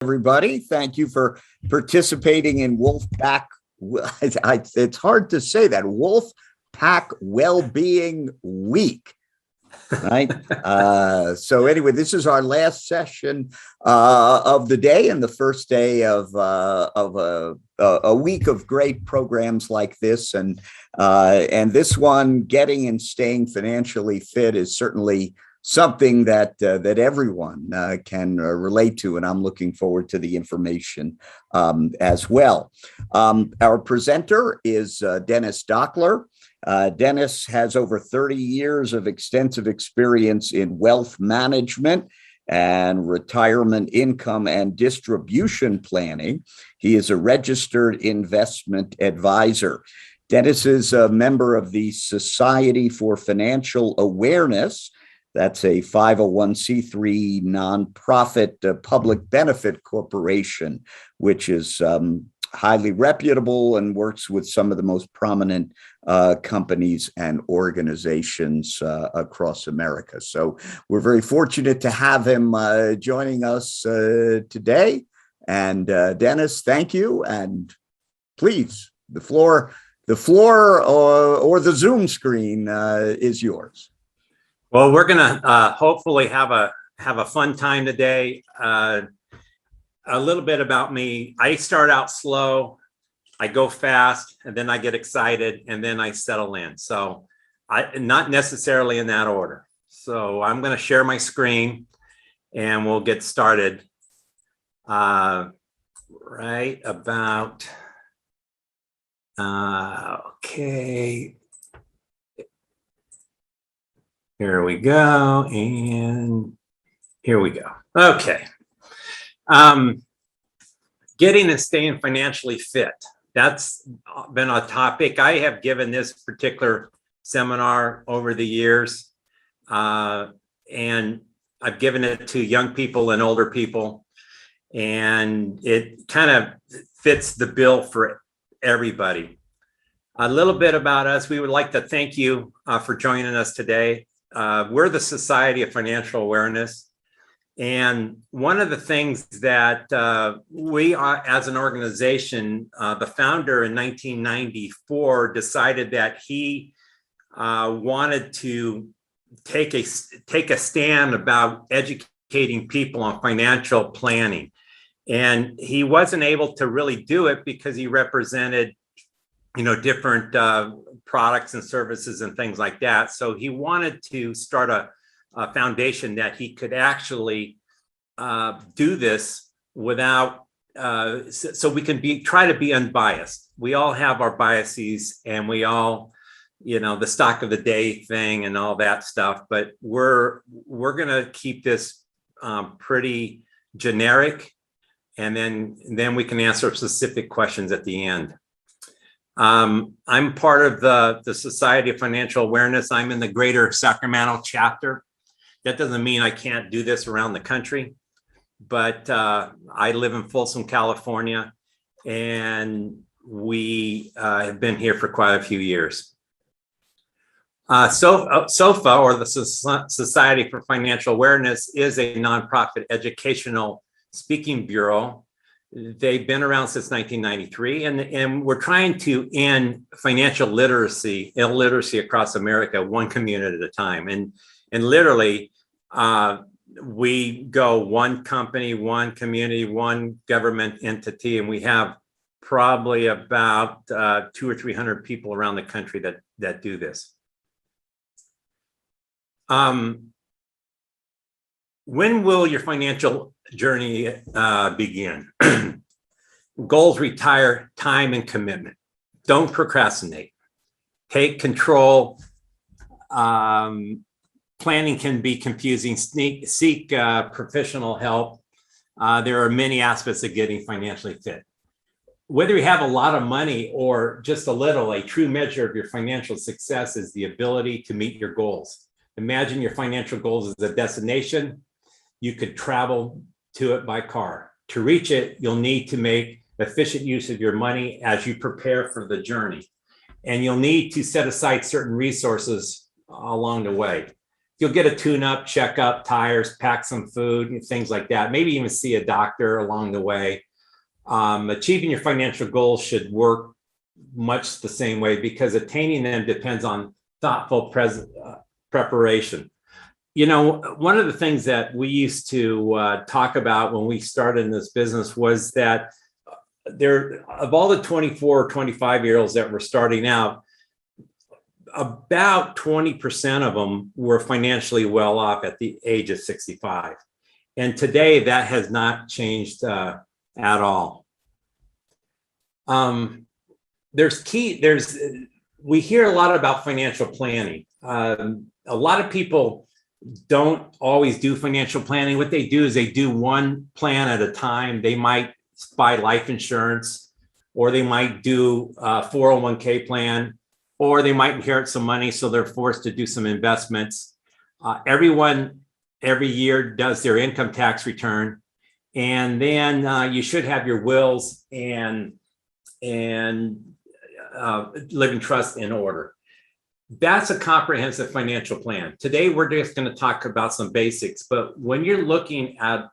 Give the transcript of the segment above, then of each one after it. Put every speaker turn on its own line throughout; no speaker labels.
Everybody. Thank you for participating in Wolfpack. It's hard to say that Wolfpack Wellbeing Week, right? So anyway, this is our last session of the day and the first day of a week of great programs like this. And this one, getting and staying financially fit, is certainly something that everyone can relate to, and I'm looking forward to the information as well. Our presenter is Dennis Dachtler. Dennis has over 30 years of extensive experience in wealth management and retirement income and distribution planning. He is a registered investment advisor. Dennis is a member of the Society for Financial Awareness. That's a 501c3 nonprofit public benefit corporation, which is highly reputable and works with some of the most prominent companies and organizations across America. So we're very fortunate to have him joining us today. And Dennis, thank you. And please, the floor or the Zoom screen is yours.
Well, we're gonna hopefully have a fun time today. A little bit about me. I start out slow, I go fast, and then I get excited, and then I settle in. So not necessarily in that order. So I'm gonna share my screen and we'll get started right about, okay. Here we go, and here we go. Okay. Getting and staying financially fit. That's been a topic. I have given this particular seminar over the years, and I've given it to young people and older people, and it kind of fits the bill for everybody. A little bit about us. We would like to thank you for joining us today. We're the Society of Financial Awareness. And one of the things that we are, as an organization, the founder in 1994 decided that he wanted to take a stand about educating people on financial planning. And he wasn't able to really do it because he represented, different products and services and things like that. So he wanted to start a foundation that he could actually do this without, so we can try to be unbiased. We all have our biases, and we all, the stock of the day thing and all that stuff. But we're gonna keep this pretty generic, and then we can answer specific questions at the end. I'm part of the Society of Financial Awareness. I'm in the greater Sacramento chapter. That doesn't mean I can't do this around the country, but I live in Folsom, California, and we have been here for quite a few years. SOFA, or the Society for Financial Awareness, is a nonprofit educational speaking bureau. They've been around since 1993, and we're trying to end financial illiteracy across America, one community at a time. And literally, we go one company, one community, one government entity, and we have probably about 200 or 300 people around the country that do this. When will your financial journey begin? Goals require time and commitment. Don't procrastinate. Take control. Planning can be confusing. Seek professional help. There are many aspects of getting financially fit. Whether you have a lot of money or just a little, a true measure of your financial success is the ability to meet your goals. Imagine your financial goals as a destination. You could travel to it by car. To reach it, you'll need to make efficient use of your money as you prepare for the journey. And you'll need to set aside certain resources along the way. you'll get a tune-up, check up tires, pack some food, and things like that. Maybe even see a doctor along the way. Achieving your financial goals should work much the same way, because attaining them depends on thoughtful preparation. You know, one of the things that we used to talk about when we started in this business was that there, of all the 24 or 25-year-olds that were starting out, about 20% of them were financially well off at the age of 65. And today that has not changed at all. We hear a lot about financial planning. A lot of people don't always do financial planning. What they do is they do one plan at a time. They might buy life insurance, or they might do a 401k plan, or they might inherit some money, so they're forced to do some investments. Everyone every year does their income tax return, and then you should have your wills and living trust in order. That's a comprehensive financial plan. Today, we're just going to talk about some basics, but when you're looking at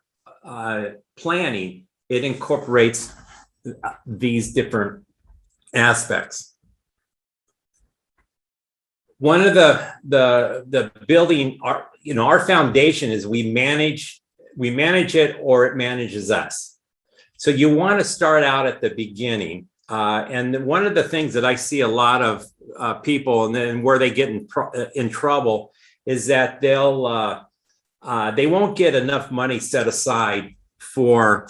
planning, it incorporates these different aspects. One of the building, our foundation is we manage it, or it manages us. So you want to start out at the beginning. And one of the things that I see a lot of people, and then where they get in trouble, is that they won't get enough money set aside for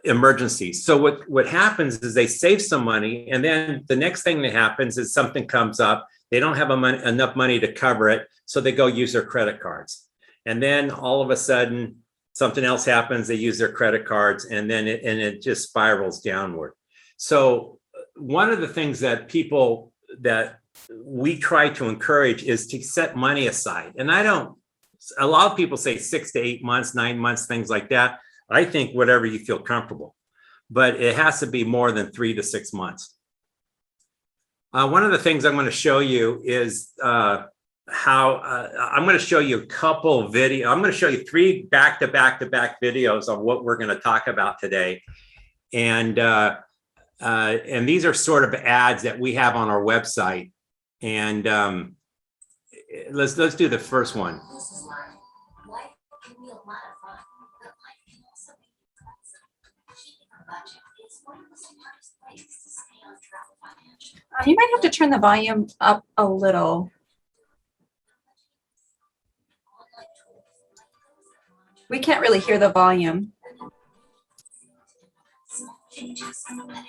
emergencies. So what happens is they save some money, and then the next thing that happens is something comes up. They don't have enough money to cover it, so they go use their credit cards. And then all of a sudden, something else happens, they use their credit cards, and then it just spirals downward. So one of the things that we try to encourage is to set money aside. And a lot of people say 6 to 8 months, 9 months, things like that. I think whatever you feel comfortable, but it has to be more than 3 to 6 months. One of the things I'm going to show you is I'm going to show you a couple of videos. I'm going to show you 3 back-to-back videos on what we're going to talk about today. And these are sort of ads that we have on our website. And let's do the first one.
Life can be a lot of fun, but life can also be expensive. Keeping a budget is one of the smartest ways to stay on track financially.
You might have to turn the volume up a little. We can't really hear the volume.
Small changes that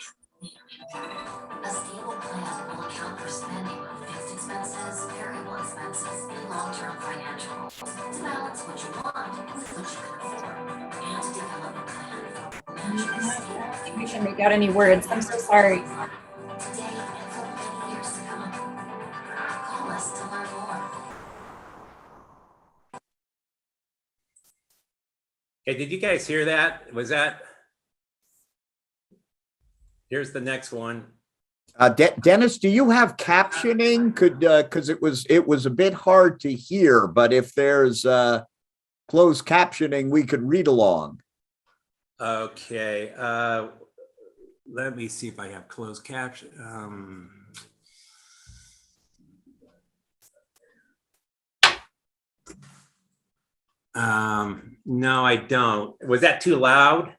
have a stable plan will account for spending on fixed expenses, variable expenses, and long-term financial goals to balance what you want with what you can afford, and to develop a plan for managing
I
stable.
don't think we can make out any words. I'm so sorry.
Today and for many years to come. Call us to learn more.
Okay, did you guys hear that? Here's the next one.
Dennis, do you have captioning? Because it was a bit hard to hear, but if there's closed captioning, we could read along.
Okay, let me see if I have closed caption. No, I don't. Was that too loud?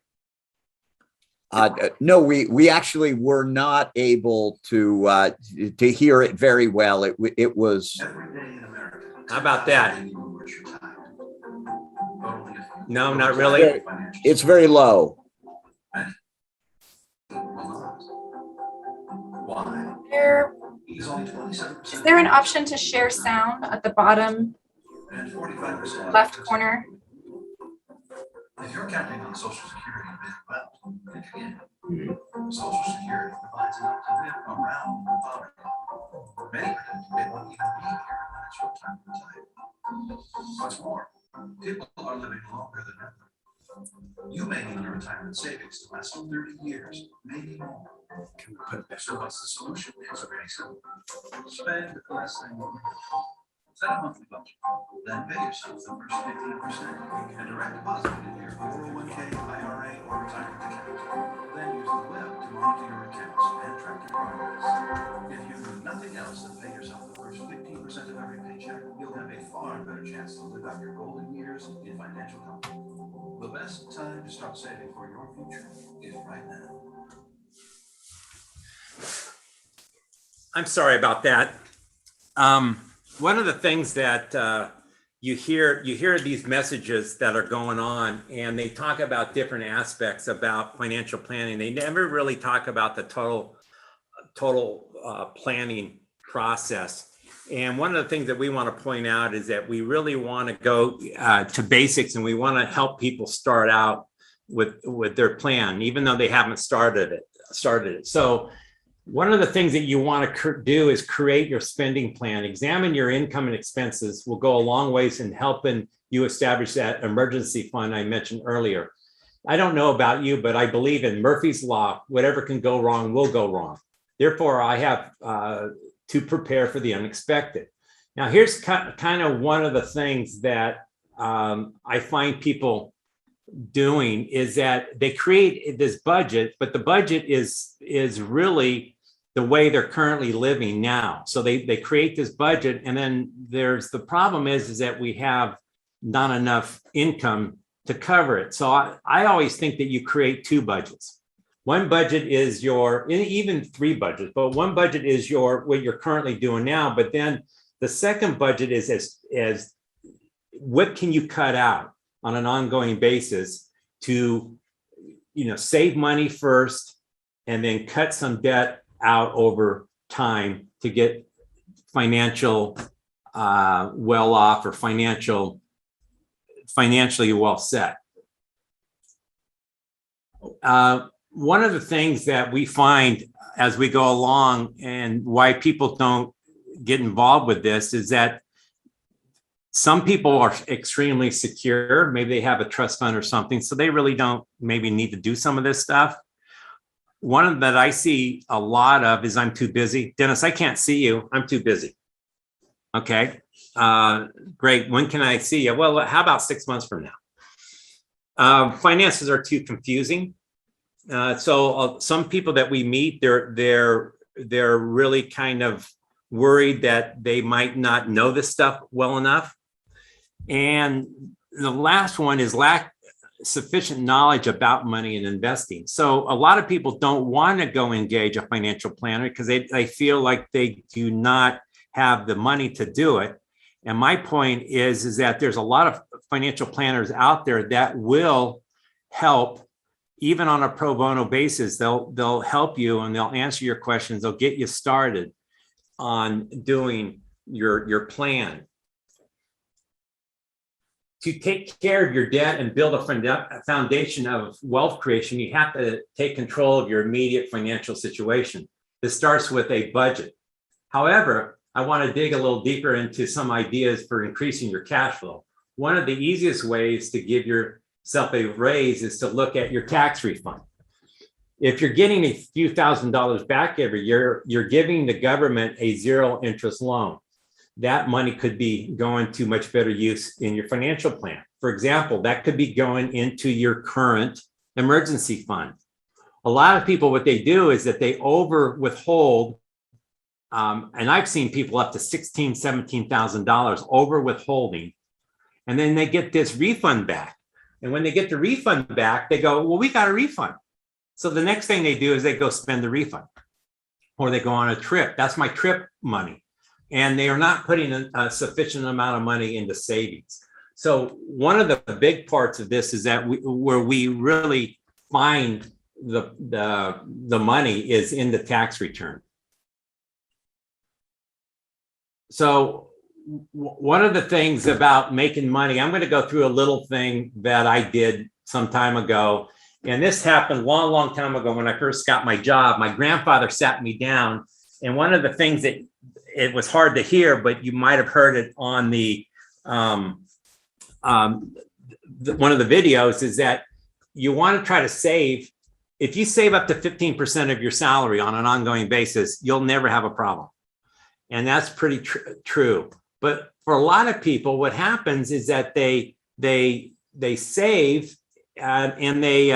No, we actually were not able to hear it very well. It was.
How about that? No, not really.
It's very low.
Is there an option to share sound at the bottom left corner?
If you're counting on Social Security to pay well, think again. Social Security provides enough to live around poverty. Many predict they won't even be here when it's your time to retire. What's more, people are living longer than ever. You may need your retirement savings to last 30 years, maybe more. So what's the solution? It's very simple. Spend less than you earn. Set a monthly budget, then pay yourself the first 15% and direct deposit it into your 401k, IRA, or retirement account. Then use the web to monitor your accounts and track your progress. If you do nothing else than pay yourself the first 15% of every paycheck, you'll have a far better chance to live out your golden years in financial comfort. The best time to start saving for your future is right now.
I'm sorry about that. One of the things that you hear these messages that are going on, and they talk about different aspects about financial planning. They never really talk about the total planning process. And one of the things that we want to point out is that we really want to go to basics, and we want to help people start out with their plan, even though they haven't started it. So one of the things that you want to do is create your spending plan. Examine your income and expenses will go a long ways in helping you establish that emergency fund I mentioned earlier. I don't know about you, but I believe in Murphy's Law. Whatever can go wrong will go wrong. Therefore, I have to prepare for the unexpected. Now, here's kind of one of the things that I find people doing is that they create this budget, but the budget is really the way they're currently living now. So they create this budget, and then there's the problem is that we have not enough income to cover it. So I always think that you create two budgets. One budget is even three budgets, but one budget is what you're currently doing now. But then the second budget is as what can you cut out on an ongoing basis to, save money first and then cut some debt out over time to get financial well off or financially well set. One of the things that we find as we go along and why people don't get involved with this is that some people are extremely secure. Maybe they have a trust fund or something, so they really don't maybe need to do some of this stuff. One that I see a lot of is I'm too busy. Dennis, I can't see you. I'm too busy. Okay, great. When can I see you? Well, how about 6 months from now? Finances are too confusing. So some people that we meet, they're really kind of worried that they might not know this stuff well enough. And the last one is lack sufficient knowledge about money and investing. So a lot of people don't want to go engage a financial planner because they feel like they do not have the money to do it. And my point is that there's a lot of financial planners out there that will help. Even on a pro bono basis, they'll help you and they'll answer your questions. They'll get you started on doing your plan. To take care of your debt and build a foundation of wealth creation, you have to take control of your immediate financial situation. This starts with a budget. However, I want to dig a little deeper into some ideas for increasing your cash flow. One of the easiest ways to give yourself a raise is to look at your tax refund. If you're getting a few $1,000s back every year, you're giving the government a zero interest loan. That money could be going to much better use in your financial plan. For example, that could be going into your current emergency fund. A lot of people, what they do is that they over withhold, and I've seen people up to $16,000, $17,000 over withholding, and then they get this refund back. And when they get the refund back, they go, well, we got a refund. So the next thing they do is they go spend the refund, or they go on a trip. That's my trip money. And they are not putting a sufficient amount of money into savings. So one of the big parts of this is that where we really find the money is in the tax return. So one of the things about making money, I'm going to go through a little thing that I did some time ago. And this happened a long, long time ago when I first got my job. My grandfather sat me down. And one of the things that it was hard to hear, but you might have heard it on one of the videos, is that you want to try to save. If you save up to 15% of your salary on an ongoing basis, you'll never have a problem. And that's pretty true. But for a lot of people, what happens is that they save and they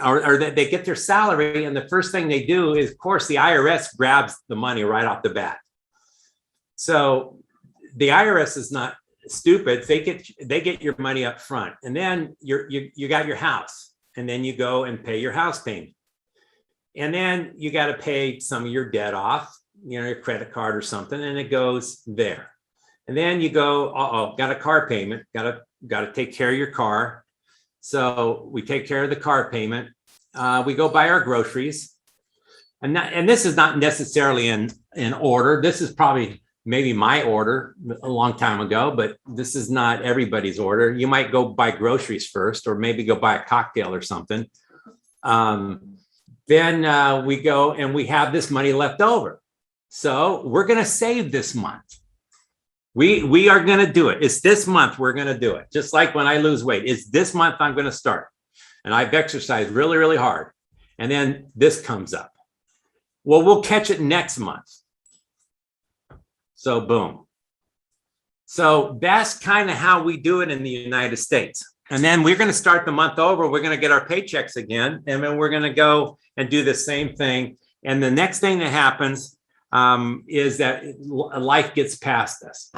or that they get their salary, and the first thing they do is, of course, the IRS grabs the money right off the bat. So the IRS is not stupid. They get your money up front, and then you got your house, and then you go and pay your house payment, and then you got to pay some of your debt off, your credit card or something, and it goes there. And then you go, got a car payment, got to take care of your car. So we take care of the car payment. We go buy our groceries, and this is not necessarily in order. This is probably maybe my order a long time ago, but this is not everybody's order. You might go buy groceries first, or maybe go buy a cocktail or something. Then we go and we have this money left over. So we're going to save this month. We are going to do it. It's this month we're going to do it. Just like when I lose weight, it's this month I'm going to start. And I've exercised really, really hard. And then this comes up. Well, we'll catch it next month. So boom. So that's kind of how we do it in the United States. And then we're going to start the month over. We're going to get our paychecks again. And then we're going to go and do the same thing. And the next thing that happens is that life gets past us.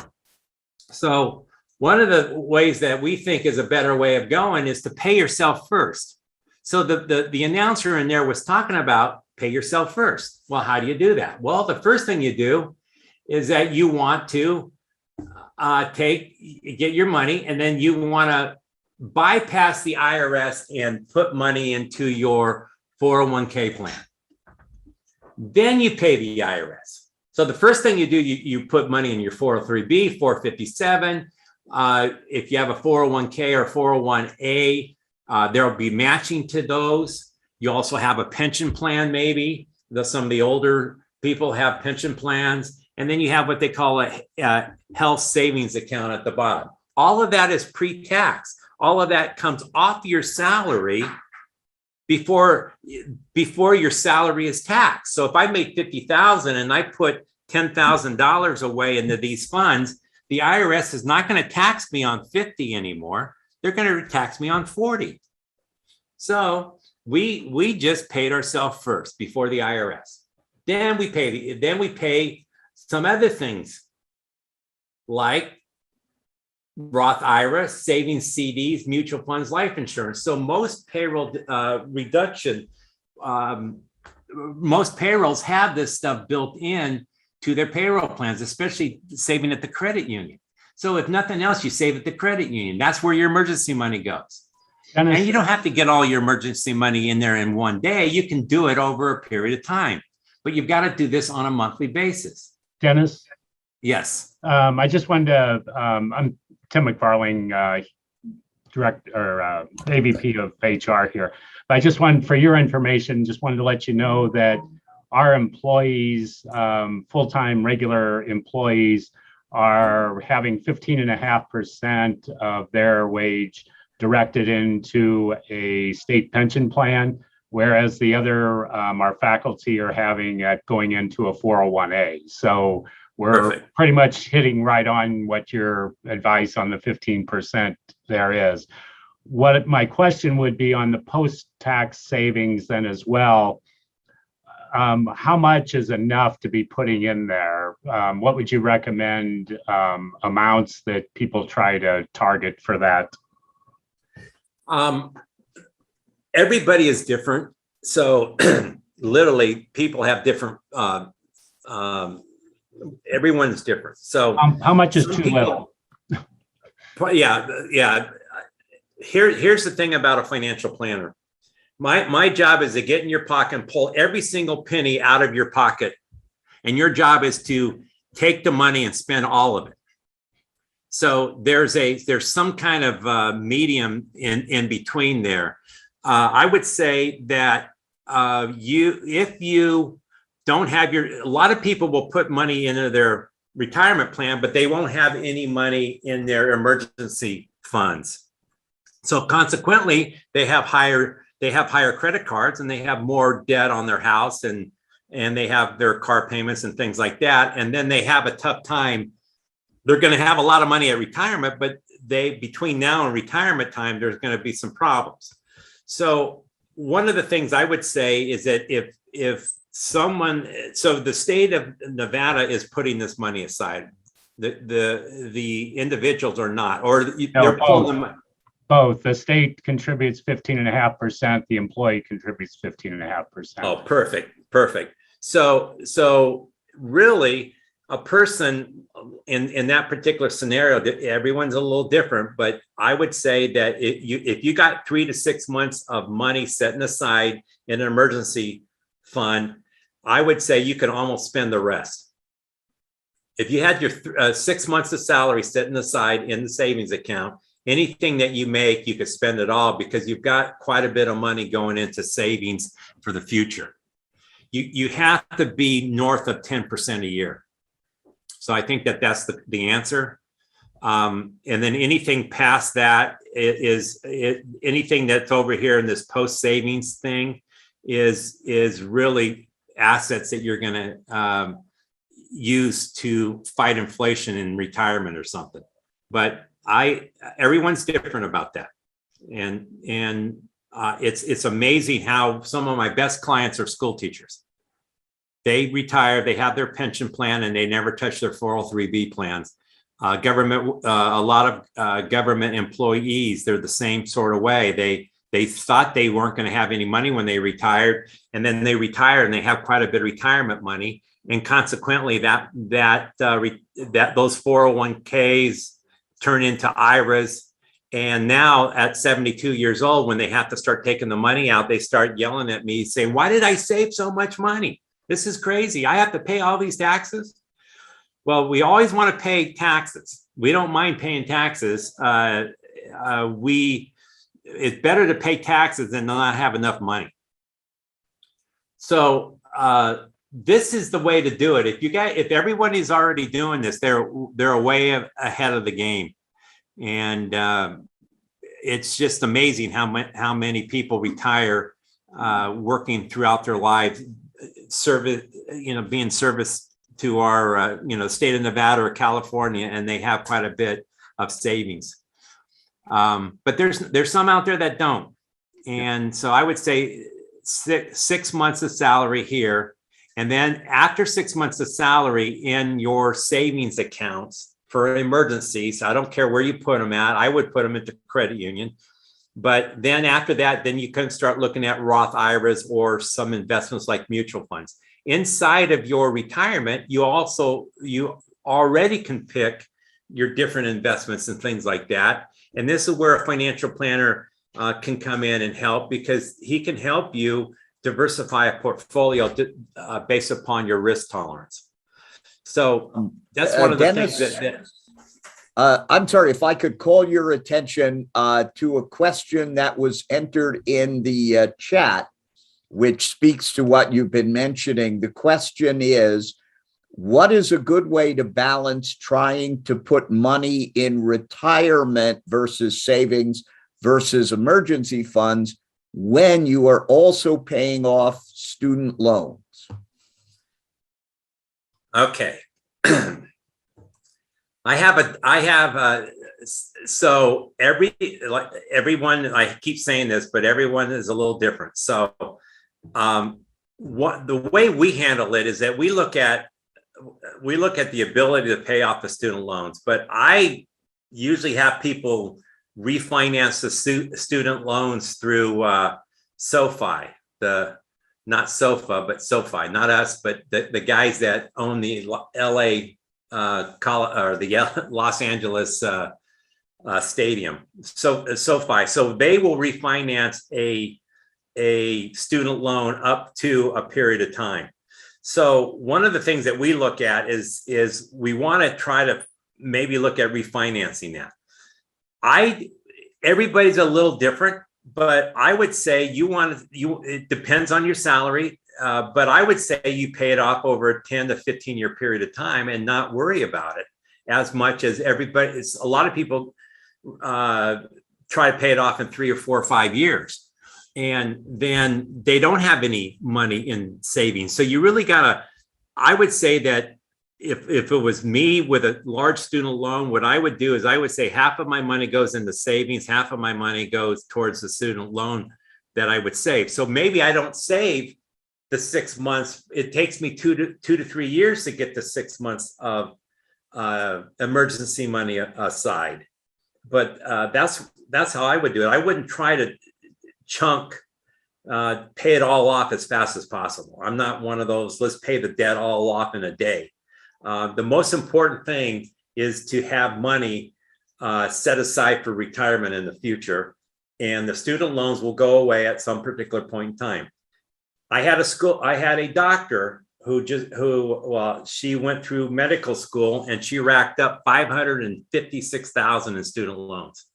So one of the ways that we think is a better way of going is to pay yourself first. So the announcer in there was talking about pay yourself first. Well, how do you do that? Well, the first thing you do is that you want to get your money, and then you want to bypass the IRS and put money into your 401k plan. Then you pay the IRS. So the first thing you do, you put money in your 403B, 457. If you have a 401k or 401A, there'll be matching to those. You also have a pension plan, maybe. Some of the older people have pension plans. And then you have what they call a health savings account at the bottom. All of that is pre-tax. All of that comes off your salary before your salary is taxed. So if I make $50,000 and I put $10,000 away into these funds, the IRS is not going to tax me on 50 anymore. They're going to tax me on 40. So we just paid ourselves first before the IRS. Then we pay some other things like Roth IRA, savings, CDs, mutual funds, life insurance. So most payroll reduction, most payrolls have this stuff built in to their payroll plans, especially saving at the credit union. So if nothing else, you save at the credit union. That's where your emergency money goes. And you don't have to get all your emergency money in there in one day. You can do it over a period of time, but you've got to do this on a monthly basis.
Dennis?
Yes.
I just wanted to, I'm Tim McFarling, AVP of HR here. But I just wanted, for your information, just wanted to let you know that our employees, full-time regular employees, are having 15.5% of their wage directed into a state pension plan, whereas the other, our faculty are having it going into a 401A. So we're Perfect. Pretty much hitting right on what your advice on the 15% there is. What my question would be on the post-tax savings then as well, how much is enough to be putting in there? What would you recommend amounts that people try to target for that?
Everybody is different. So literally people have different, everyone's different. So
how much is too little?
Yeah. Here's the thing about a financial planner. My job is to get in your pocket and pull every single penny out of your pocket. And your job is to take the money and spend all of it. So there's some kind of medium in between there. I would say that if you don't have a lot of people will put money into their retirement plan, but they won't have any money in their emergency funds. So consequently, they have higher credit cards and they have more debt on their house and they have their car payments and things like that. And then they have a tough time they're going to have a lot of money at retirement, but between now and retirement time, there's going to be some problems. So one of the things I would say is that if someone, so the state of Nevada is putting this money aside, the individuals are not, or they're pulling them.
Both. The state contributes 15.5%. The employee contributes 15.5%.
Oh, perfect. So really, a person in that particular scenario, everyone's a little different, but I would say that if you got 3 to 6 months of money setting aside in an emergency fund, I would say you can almost spend the rest. If you had your 6 months of salary sitting aside in the savings account, anything that you make, you could spend it all because you've got quite a bit of money going into savings for the future. You have to be north of 10% a year. So I think that's the answer. And then anything past that is anything that's over here in this post savings thing is really assets that you're going to use to fight inflation in retirement or something. But everyone's different about that. And it's amazing how some of my best clients are school teachers. They retire, they have their pension plan, and they never touch their 403B plans. A lot of government employees, they're the same sort of way. They thought they weren't going to have any money when they retired, and then they retire and they have quite a bit of retirement money, and consequently that those 401ks turn into IRAs. And now at 72 years old, when they have to start taking the money out, they start yelling at me saying, "Why did I save so much money? This is crazy. I have to pay all these taxes." Well, we always want to pay taxes. We don't mind paying taxes. It's better to pay taxes than not have enough money. So this is the way to do it. If everyone is already doing this, they're way ahead of the game. And it's just amazing how many people retire working throughout their lives, being service to our state of Nevada or California, and they have quite a bit of savings. But there's some out there that don't. And so I would say six months of salary here. And then after 6 months of salary in your savings accounts for emergencies, I don't care where you put them at. I would put them into credit union. But then after that, then you can start looking at Roth IRAs or some investments like mutual funds. Inside of your retirement, you already can pick your different investments and things like that. And this is where a financial planner can come in and help, because he can help you diversify a portfolio based upon your risk tolerance. So that's one of the
Dennis,
things
I'm sorry, if I could call your attention to a question that was entered in the chat, which speaks to what you've been mentioning. The question is, what is a good way to balance trying to put money in retirement versus savings versus emergency funds when you are also paying off student loans?
Okay. So everyone, I keep saying this, but everyone is a little different. So the way we handle it is that we look at the ability to pay off the student loans, but I usually have people refinance the student loans through SoFi, not SOFA, but SoFi, not us, but the guys that own the LA or the Los Angeles stadium. So SoFi, so they will refinance a student loan up to a period of time. So one of the things that we look at is we want to try to maybe look at refinancing that. Everybody's a little different, but I would say it depends on your salary. But I would say you pay it off over a 10 to 15 year period of time and not worry about it as much as everybody. A lot of people try to pay it off in 3 or 4 or 5 years, and then they don't have any money in savings. So you really I would say that if it was me with a large student loan, what I would do is I would say half of my money goes into savings, half of my money goes towards the student loan that I would save. So maybe I don't save the 6 months. It takes me 2 to 3 years to get the 6 months of emergency money aside. But that's how I would do it. I wouldn't try to pay it all off as fast as possible. I'm not one of those, let's pay the debt all off in a day. The most important thing is to have money set aside for retirement in the future, and the student loans will go away at some particular point in time. I had a doctor who she went through medical school and she racked up $556,000 in student loans.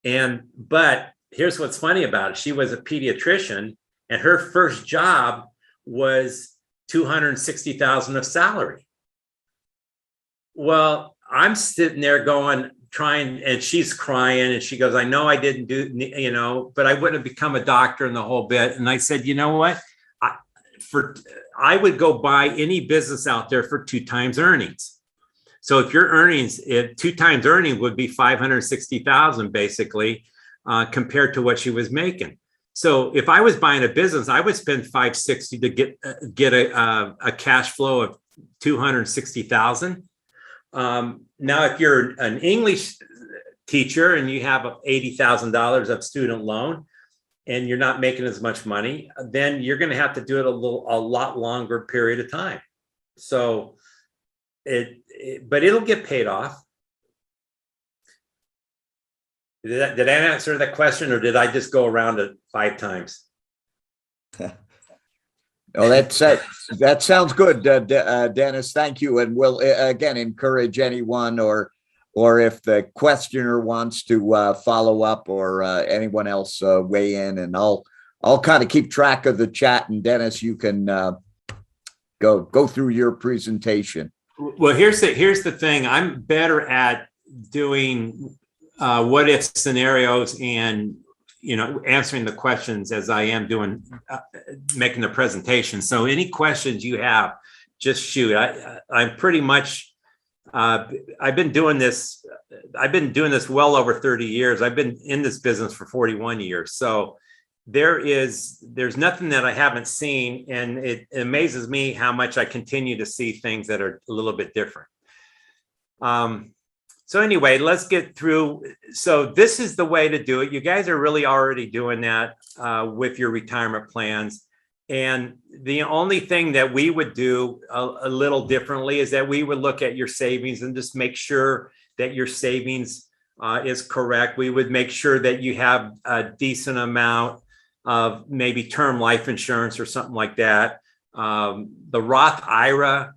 But here's what's funny about it. She was a pediatrician and her first job was $260,000 of salary. Well, I'm sitting there trying, and she's crying and she goes, I know I didn't do, but I wouldn't have become a doctor in the whole bit. And I said, you know what? I would go buy any business out there for 2 times earnings. So if your earnings, 2 times earnings would be $560,000 basically, compared to what she was making. So if I was buying a business, I would spend $560 to get a cash flow of $260,000. Now, if you're an English teacher and you have $80,000 of student loan and you're not making as much money, then you're going to have to do it a lot longer period of time. So but it'll get paid off. Did I answer that question, or did I just go around it 5 times?
Oh, that sounds good, Dennis. Thank you. And we'll again encourage anyone, or if the questioner wants to follow up, or anyone else weigh in, and I'll kind of keep track of the chat. And Dennis, you can go through your presentation.
Well, here's the thing. I'm better at doing what if scenarios and answering the questions as I am doing making the presentation. So any questions you have, just shoot. I'm pretty much I've been doing this well over 30 years. I've been in this business for 41 years. So there's nothing that I haven't seen, and it amazes me how much I continue to see things that are a little bit different. So anyway, let's get through. So this is the way to do it. You guys are really already doing that with your retirement plans. And the only thing that we would do a little differently is that we would look at your savings and just make sure that your savings is correct. We would make sure that you have a decent amount of maybe term life insurance or something like that. The Roth IRA,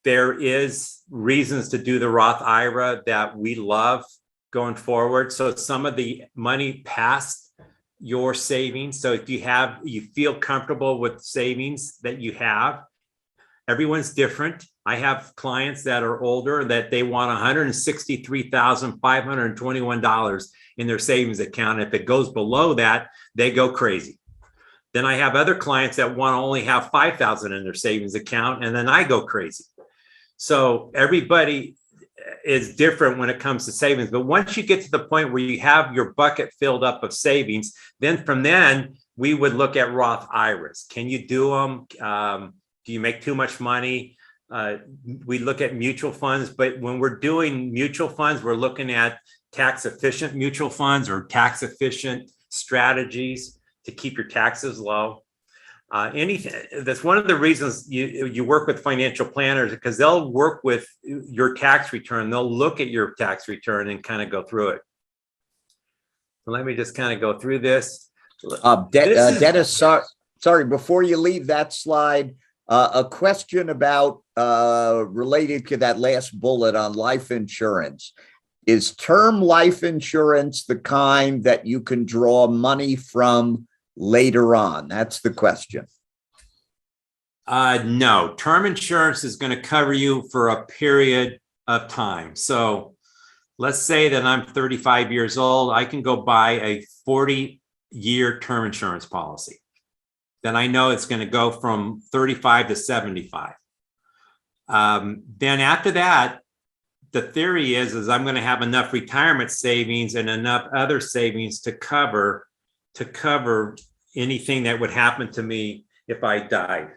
there is reasons to do the Roth IRA that we love going forward. So some of the money past your savings. So if you feel comfortable with savings that you have, everyone's different. I have clients that are older that they want $163,521 in their savings account. If it goes below that, they go crazy. Then I have other clients that want to only have $5,000 in their savings account, and then I go crazy. So everybody is different when it comes to savings. But once you get to the point where you have your bucket filled up of savings, then from then we would look at Roth IRAs. Can you do them? Do you make too much money? We look at mutual funds, but when we're doing mutual funds, we're looking at tax efficient mutual funds or tax efficient strategies to keep your taxes low. Anything that's one of the reasons you work with financial planners, because they'll work with your tax return. They'll look at your tax return and kind of go through it. So let me just kind of go through this.
Dennis, sorry, before you leave that slide, a question about related to that last bullet on life insurance. Is term life insurance the kind that you can draw money from later on? That's the question.
No, term insurance is going to cover you for a period of time. So let's say that I'm 35 years old. I can go buy a 40-year term insurance policy. Then I know it's going to go from 35 to 75. Then after that, the theory is I'm going to have enough retirement savings and enough other savings to cover anything that would happen to me if I died.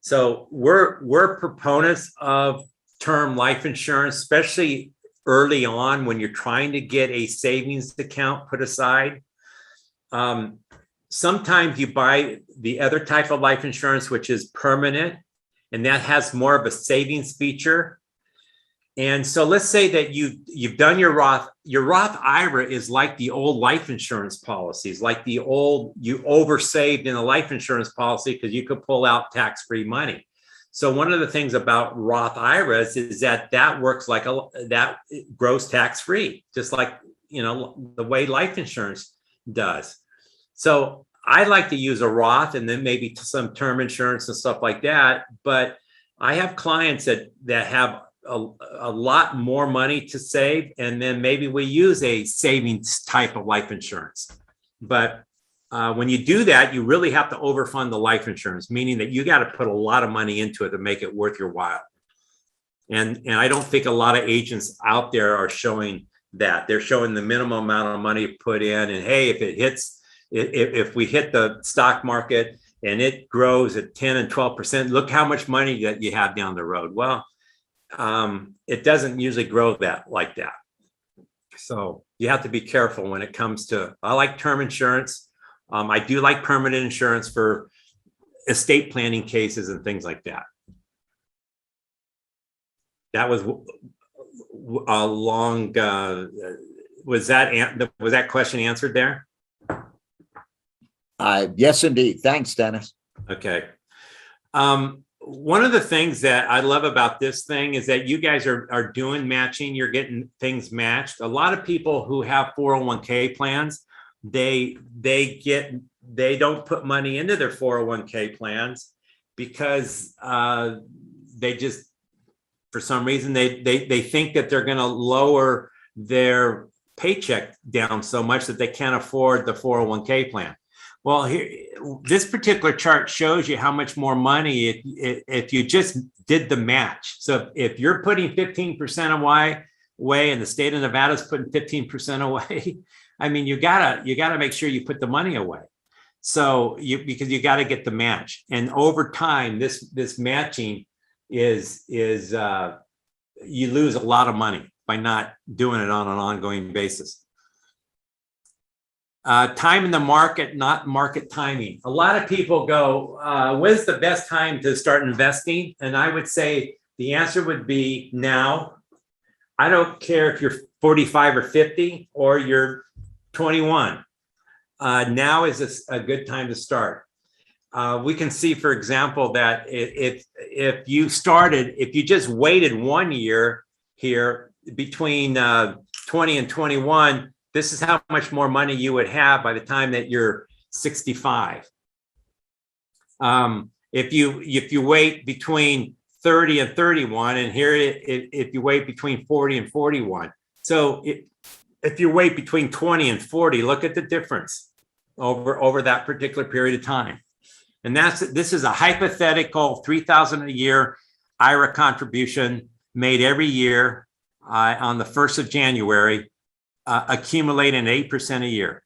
So we're proponents of term life insurance, especially early on when you're trying to get a savings account put aside. Sometimes you buy the other type of life insurance, which is permanent, and that has more of a savings feature. And so let's say that you've done your Roth IRA is like the old life insurance policies, like the old, you oversaved in a life insurance policy because you could pull out tax-free money. So one of the things about Roth IRAs is that works like that grows tax-free, just like, the way life insurance does. So I like to use a Roth and then maybe some term insurance and stuff like that. But I have clients that have a lot more money to save, and then maybe we use a savings type of life insurance. But when you do that, you really have to overfund the life insurance, meaning that you got to put a lot of money into it to make it worth your while. And I don't think a lot of agents out there are showing that. They're showing the minimum amount of money to put in, and hey, if we hit the stock market and it grows at 10 and 12%, look how much money that you have down the road. Well, it doesn't usually grow like that. So you have to be careful when it comes to, I like term insurance. I do like permanent insurance for estate planning cases and things like that. That was a long, was that question answered there?
Yes, indeed. Thanks, Dennis.
Okay. One of the things that I love about this thing is that you guys are doing matching. You're getting things matched. A lot of people who have 401k plans, they don't put money into their 401k plans because they just, for some reason, they think that they're going to lower their paycheck down so much that they can't afford the 401k plan. Well, here, this particular chart shows you how much more money if you just did the match. So if you're putting 15% away and the state of Nevada is putting 15% away, I mean, you gotta make sure you put the money away. So because you got to get the match, and over time, this matching is you lose a lot of money by not doing it on an ongoing basis. Time in the market, not market timing. A lot of people go, when's the best time to start investing? And I would say the answer would be now. I don't care if you're 45 or 50 or you're 21. Now is a good time to start. We can see, for example, that if you just waited 1 year here between 20 and 21, this is how much more money you would have by the time that you're 65. If you wait between 30 and 31, and here if you wait between 40 and 41. So if you wait between 20 and 40, look at the difference over that particular period of time. And this is a hypothetical $3,000 a year IRA contribution made every year on the 1st of January. Accumulating 8% a year.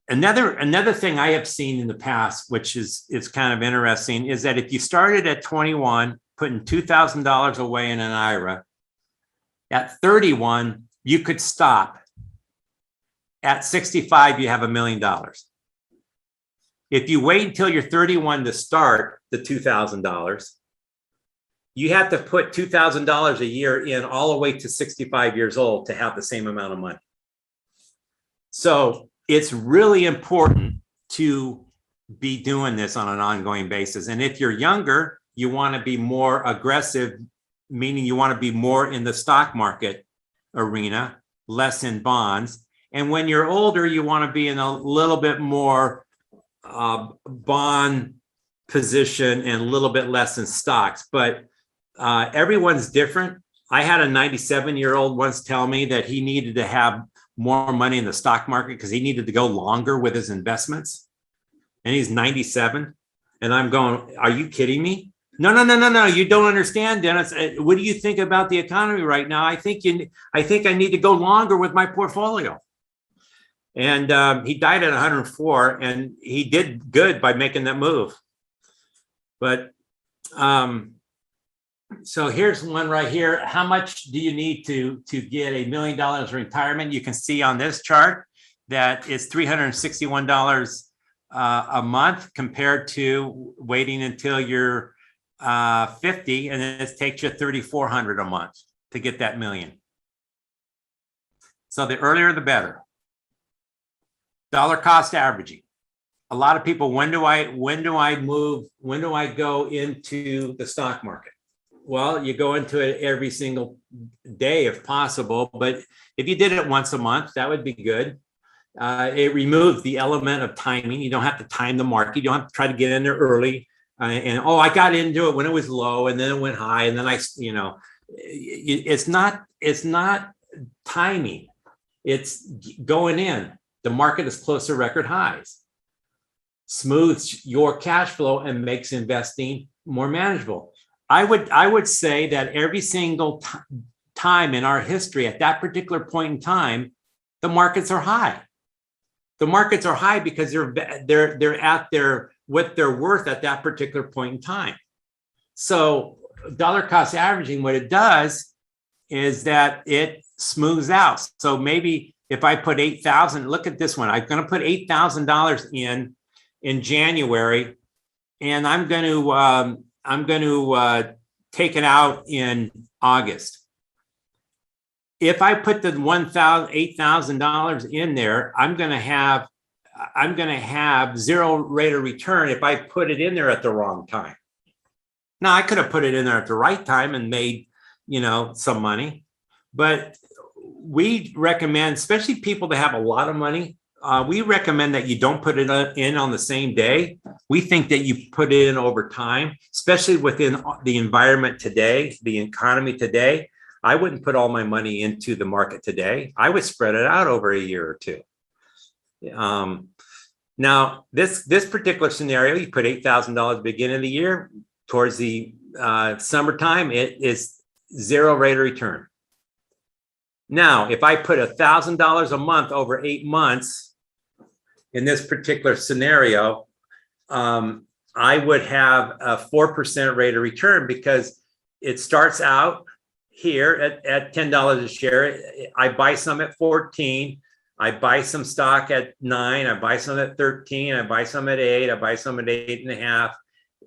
Another thing I have seen in the past, which is kind of interesting, is that if you started at 21, putting $2,000 away in an IRA, at 31, you could stop. At 65, you have $1 million. If you wait until you're 31 to start the $2,000, you have to put $2,000 a year in all the way to 65 years old to have the same amount of money. So it's really important to be doing this on an ongoing basis. And if you're younger, you want to be more aggressive, meaning you want to be more in the stock market arena, less in bonds. And when you're older, you want to be in a little bit more bond position and a little bit less in stocks. But everyone's different. I had a 97-year-old once tell me that he needed to have more money in the stock market because he needed to go longer with his investments. And he's 97. And I'm going, are you kidding me? No. You don't understand, Dennis. What do you think about the economy right now? I think I need to go longer with my portfolio. And he died at 104, and he did good by making that move. But so here's one right here. How much do you need to get $1 million retirement? You can see on this chart that it's $361 a month compared to waiting until you're 50, and then it takes you $3,400 a month to get that million. So the earlier the better. Dollar cost averaging. A lot of people, when do I go into the stock market? Well, you go into it every single day if possible, but if you did it once a month, that would be good. It removes the element of timing. You don't have to time the market. You don't have to try to get in there early. I got into it when it was low, and then it went high, and then it's not timing. It's going in. The market is close to record highs. Smooths your cash flow and makes investing more manageable. I would say that every single time in our history, at that particular point in time, the markets are high. The markets are high because they're at what they're worth at that particular point in time. So dollar cost averaging, what it does is that it smooths out. So maybe if I put 8,000, look at this one. I'm going to put $8,000 in January, and I'm going to take it out in August. If I put the $8,000 in there, I'm going to have zero rate of return if I put it in there at the wrong time. Now, I could have put it in there at the right time and made, some money, but we recommend, especially people that have a lot of money, we recommend that you don't put it in on the same day. We think that you put it in over time, especially within the environment today, the economy today. I wouldn't put all my money into the market today. I would spread it out over a year or two. Now, this particular scenario, you put $8,000 beginning of the year. Towards the summertime, it is zero rate of return. Now, if I put $1,000 a month over 8 months in this particular scenario, I would have a 4% rate of return because it starts out here at $10 a share. I buy some at 14. I buy some stock at 9. I buy some at 13. I buy some at 8. I buy some at 8.5,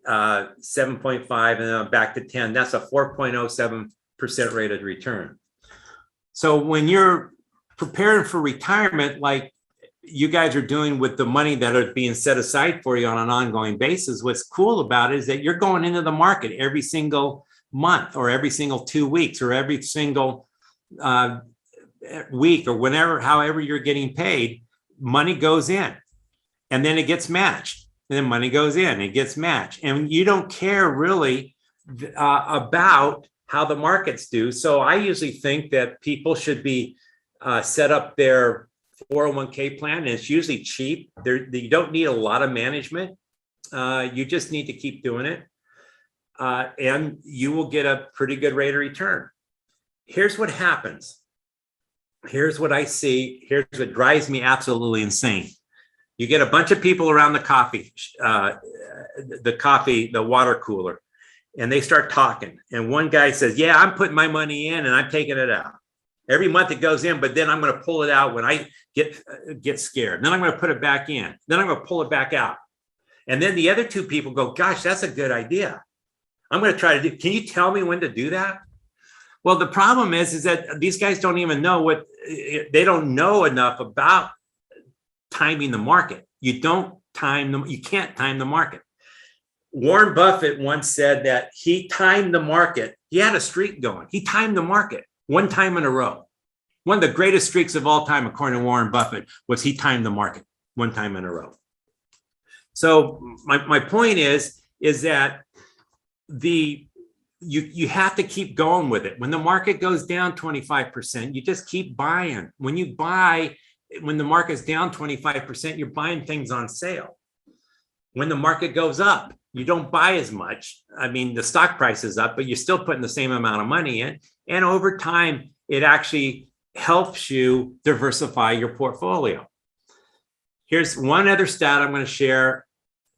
7.5, and then I'm back to 10. That's a 4.07% rate of return. So when you're preparing for retirement, like you guys are doing with the money that are being set aside for you on an ongoing basis, what's cool about it is that you're going into the market every single month or every single 2 weeks or every single week or however you're getting paid. Money goes in and then it gets matched, and then money goes in, it gets matched, and you don't care really about how the markets do. So I usually think that people should be set up their 401k plan, and it's usually cheap. You don't need a lot of management. You just need to keep doing it. And you will get a pretty good rate of return. Here's what happens. Here's what I see. Here's what drives me absolutely insane. You get a bunch of people around the water cooler, and they start talking. And one guy says, yeah, I'm putting my money in and I'm taking it out. Every month it goes in, but then I'm going to pull it out when I get scared. Then I'm going to put it back in. Then I'm going to pull it back out. And then the other two people go, gosh, that's a good idea. I'm going to try to do. Can you tell me when to do that? Well, the problem is that these guys don't even know they don't know enough about timing the market. You don't time them. You can't time the market. Warren Buffett once said that he timed the market. He had a streak going. He timed the market one time in a row. One of the greatest streaks of all time, according to Warren Buffett, was he timed the market one time in a row. So my point is that you have to keep going with it. When the market goes down 25%, you just keep buying. When the market's down 25%, you're buying things on sale. When the market goes up, you don't buy as much. I mean, the stock price is up, but you're still putting the same amount of money in. And over time, it actually helps you diversify your portfolio. Here's one other stat I'm going to share.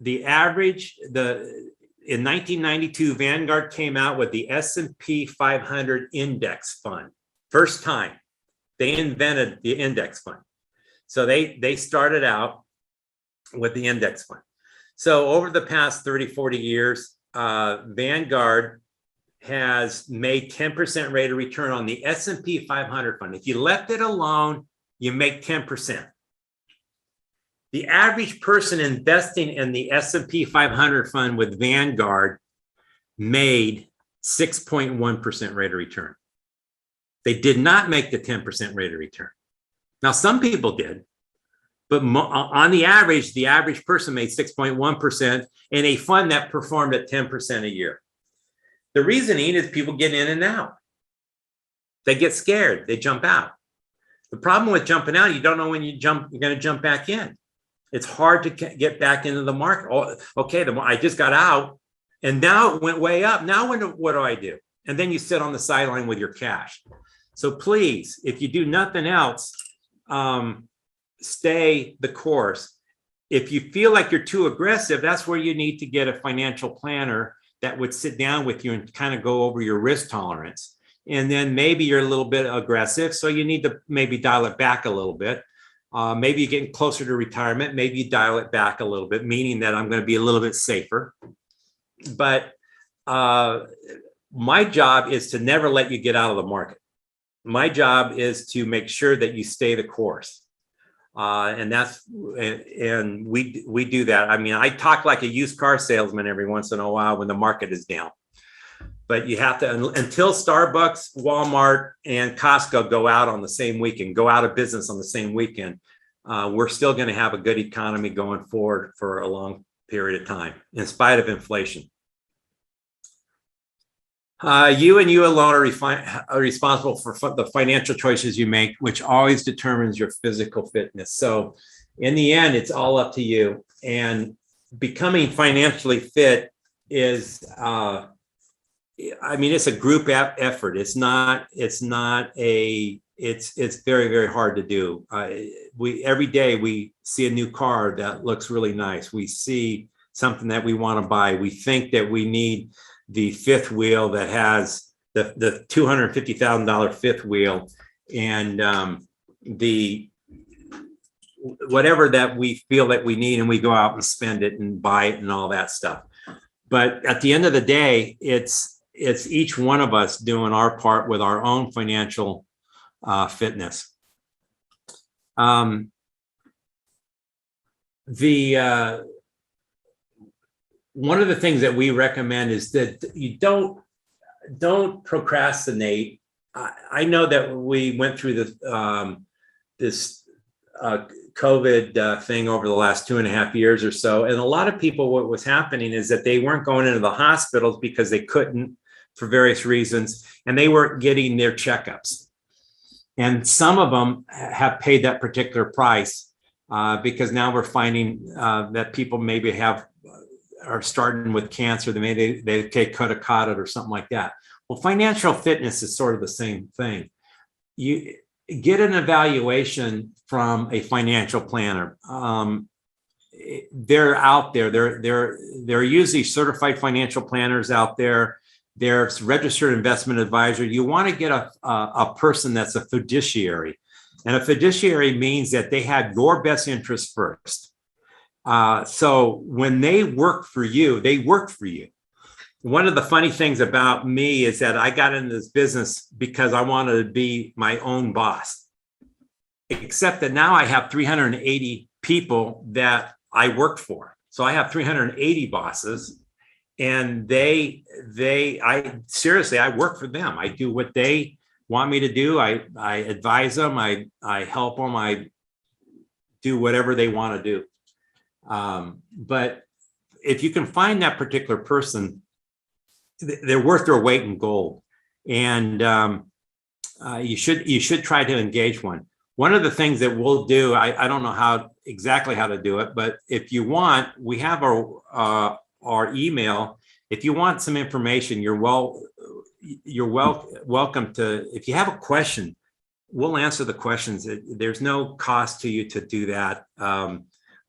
The average, in 1992, Vanguard came out with the S&P 500 index fund. First time they invented the index fund. So they started out with the index fund. So over the past 30, 40 years, Vanguard has made 10% rate of return on the S&P 500 fund. If you left it alone, you make 10%. The average person investing in the S&P 500 fund with Vanguard made 6.1% rate of return. They did not make the 10% rate of return. Now, some people did, but on the average person made 6.1% in a fund that performed at 10% a year. The reasoning is people get in and out. They get scared, they jump out. The problem with jumping out, you don't know when you're going to jump back in. It's hard to get back into the market. Oh, okay, I just got out and now it went way up. Now what do I do? And then you sit on the sideline with your cash. So please, if you do nothing else, stay the course. If you feel like you're too aggressive, that's where you need to get a financial planner that would sit down with you and kind of go over your risk tolerance. And then maybe you're a little bit aggressive, so you need to maybe dial it back a little bit. Maybe you're getting closer to retirement, maybe you dial it back a little bit, meaning that I'm going to be a little bit safer. But my job is to never let you get out of the market. My job is to make sure that you stay the course. And we do that. I mean, I talk like a used car salesman every once in a while when the market is down. But you have to, until Starbucks, Walmart, and Costco go out on the same weekend, go out of business on the same weekend, we're still going to have a good economy going forward for a long period of time, in spite of inflation. You and you alone are responsible for the financial choices you make, which always determines your physical fitness. So in the end, it's all up to you. And becoming financially fit is, it's a group effort. It's very, very hard to do. Every day we see a new car that looks really nice. We see something that we want to buy. We think that we need the fifth wheel that has the $250,000 fifth wheel, and the whatever that we feel that we need, and we go out and spend it and buy it and all that stuff. But at the end of the day, it's each one of us doing our part with our own financial fitness. One of the things that we recommend is that you don't procrastinate. I know that we went through this COVID thing over the last 2.5 years or so, and a lot of people, what was happening is that they weren't going into the hospitals because they couldn't for various reasons, and they weren't getting their checkups. And some of them have paid that particular price because now we're finding that people maybe are starting with cancer. They take Codicata or something like that. Well, financial fitness is sort of the same thing. You get an evaluation from a financial planner. They're out there. They're usually certified financial planners out there. There's registered investment advisor. You want to get a person that's a fiduciary. And a fiduciary means that they have your best interest first. So when they work for you, they work for you. One of the funny things about me is that I got into this business because I wanted to be my own boss, except that now I have 380 people that I work for. So I have 380 bosses, and I work for them. I do what they want me to do. I advise them. I help them. I do whatever they want to do. But if you can find that particular person, they're worth their weight in gold, and you should try to engage one. One of the things that we'll do, I don't know how exactly how to do it, but if you want, we have our email. If you want some information, welcome to. If you have a question, we'll answer the questions. There's no cost to you to do that.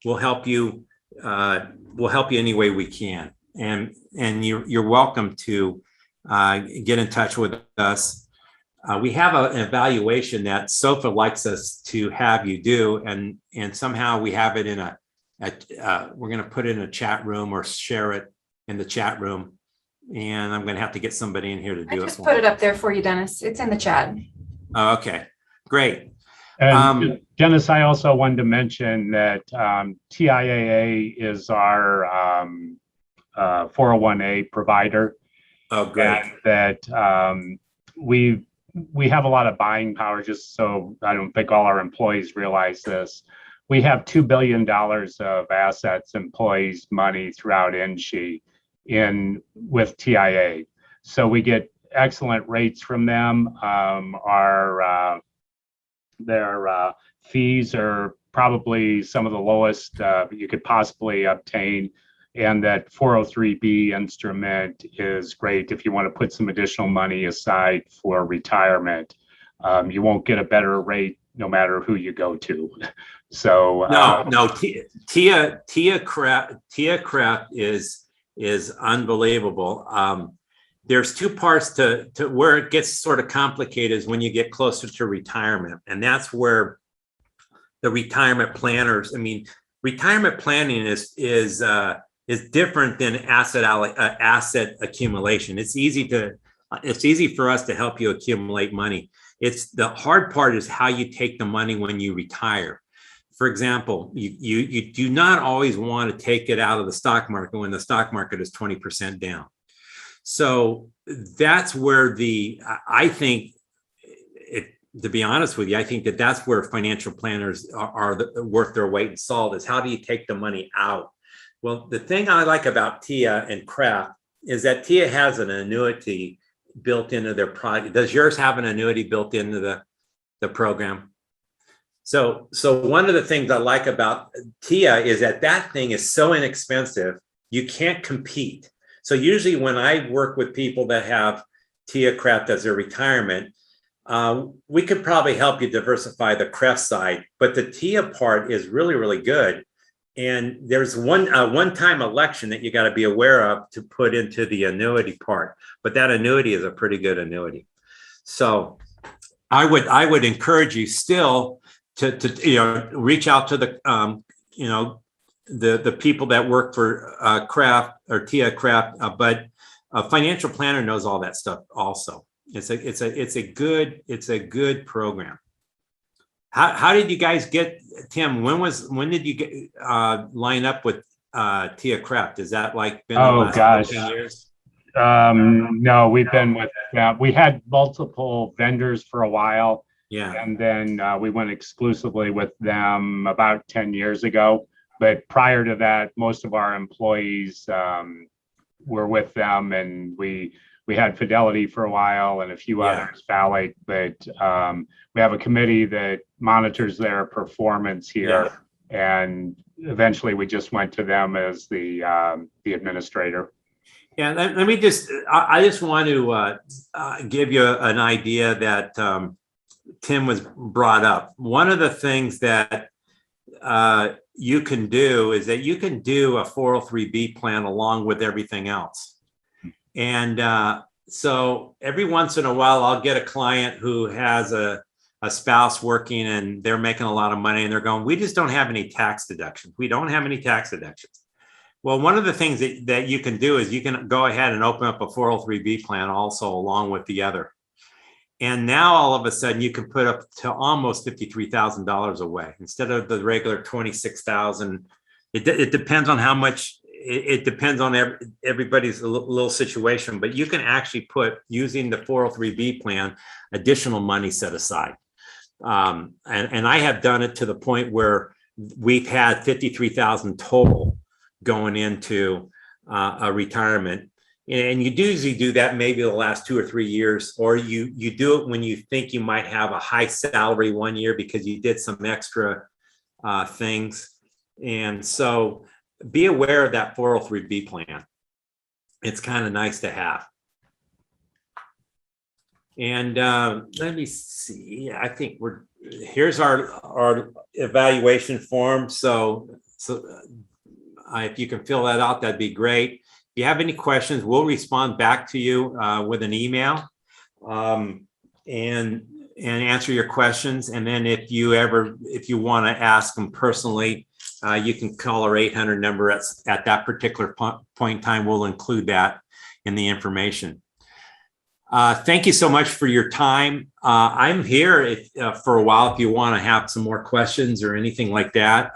We'll help you. We'll help you any way we can, and you're welcome to get in touch with us. We have an evaluation that SOFA likes us to have you do, and somehow we have it in we're going to put it in a chat room or share it in the chat room, and I'm going to have to get somebody in here to do it.
I just put it up there for you, Dennis. It's in the chat.
Oh, okay, great.
And Dennis, I also wanted to mention that TIAA is our 401A provider.
Oh, great.
That we have a lot of buying power, just so I don't think all our employees realize this. We have $2 billion of assets, employees' money throughout NSHE with TIA. So we get excellent rates from them. Their fees are probably some of the lowest you could possibly obtain. And that 403B instrument is great if you want to put some additional money aside for retirement. You won't get a better rate no matter who you go to. So
no, Tia Craft is unbelievable. There's two parts to where it gets sort of complicated is when you get closer to retirement, and that's where the retirement planners. I mean, retirement planning is different than asset accumulation. It's easy for us to help you accumulate money. It's the hard part is how you take the money when you retire. For example, you do not always want to take it out of the stock market when the stock market is 20% down. So that's where to be honest with you, I think that's where financial planners are worth their weight in salt is how do you take the money out? Well, the thing I like about Tia and Kraft is that Tia has an annuity built into their product. Does yours have an annuity built into the program? So one of the things I like about Tia is that thing is so inexpensive, you can't compete. So usually when I work with people that have Tia Kraft as their retirement, we could probably help you diversify the Kraft side, but the Tia part is really, really good. And there's one-time election that you got to be aware of to put into the annuity part, but that annuity is a pretty good annuity. So I would encourage you still to reach out to the the people that work for Kraft or Tia Kraft, but a financial planner knows all that stuff also. It's a good program. How did you guys get, Tim? When did you get line up with Tia Kraft? Is that like been the last 10 years?
No, we've been with we had multiple vendors for a while.
Yeah.
And then we went exclusively with them about 10 years ago. But prior to that, most of our employees were with them, and we had Fidelity for a while and a few others, Valley, but we have a committee that monitors their performance here. Yeah. And eventually we just went to them as the administrator.
Yeah, let me I just want to give you an idea that Tim was brought up. One of the things that you can do is that you can do a 403B plan along with everything else. And so every once in a while, I'll get a client who has a spouse working and they're making a lot of money and they're going, we just don't have any tax deductions. We don't have any tax deductions. Well, one of the things that you can do is you can go ahead and open up a 403B plan also along with the other. And now all of a sudden you can put up to almost $53,000 away instead of the regular $26,000. It depends on how much. It depends on everybody's little situation, but you can actually put, using the 403B plan, additional money set aside. And I have done it to the point where we've had $53,000 total going into a retirement. And you usually do that maybe the last 2 or 3 years, or you do it when you think you might have a high salary one year because you did some extra things. And so be aware of that 403B plan. It's kind of nice to have. And let me see, I think here's our evaluation form. So if you can fill that out, that'd be great. If you have any questions, we'll respond back to you with an email and answer your questions. And then if you want to ask them personally, you can call our 800 number at that particular point in time. We'll include that in the information. Thank you so much for your time. I'm here for a while if you want to have some more questions or anything like that.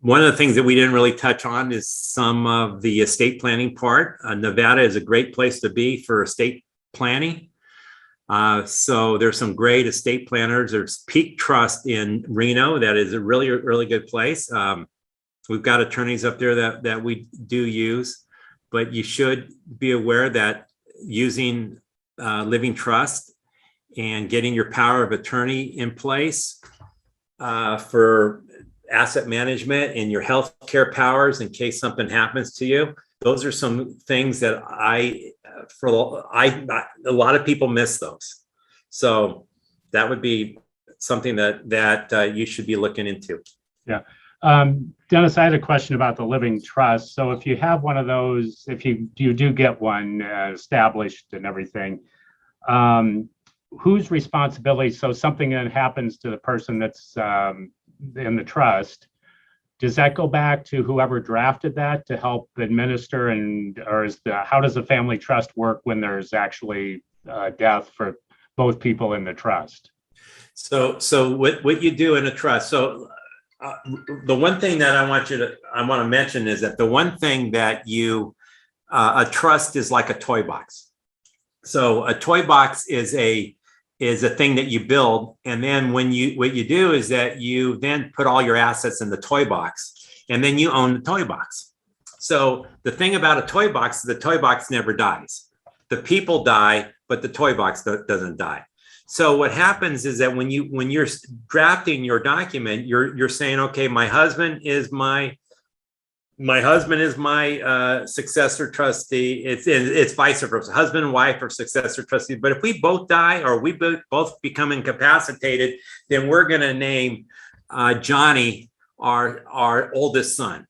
One of the things that we didn't really touch on is some of the estate planning part. Nevada is a great place to be for estate planning. So there's some great estate planners. There's Peak Trust in Reno. That is a really, really good place. We've got attorneys up there that we do use, but you should be aware that using living trust and getting your power of attorney in place for asset management and your healthcare powers in case something happens to you. Those are some things that a lot of people miss those. So that would be something that you should be looking into.
Yeah. Dennis, I had a question about the living trust. So if you have one of those, if you do get one established and everything, whose responsibility? So something that happens to the person that's in the trust, does that go back to whoever drafted that to help administer, how does the family trust work when there's actually death for both people in the trust?
So what you do in a trust. So the one thing that I want to mention is that the one thing that a trust is like a toy box. So a toy box is a thing that you build, and then what you do is that you then put all your assets in the toy box, and then you own the toy box. So the thing about a toy box is the toy box never dies. The people die, but the toy box doesn't die. So what happens is that when you're drafting your document, you're saying, okay, my husband is my successor trustee. It's vice versa. Husband and wife are successor trustees. But if we both die or we both become incapacitated, then we're going to name Johnny our oldest son.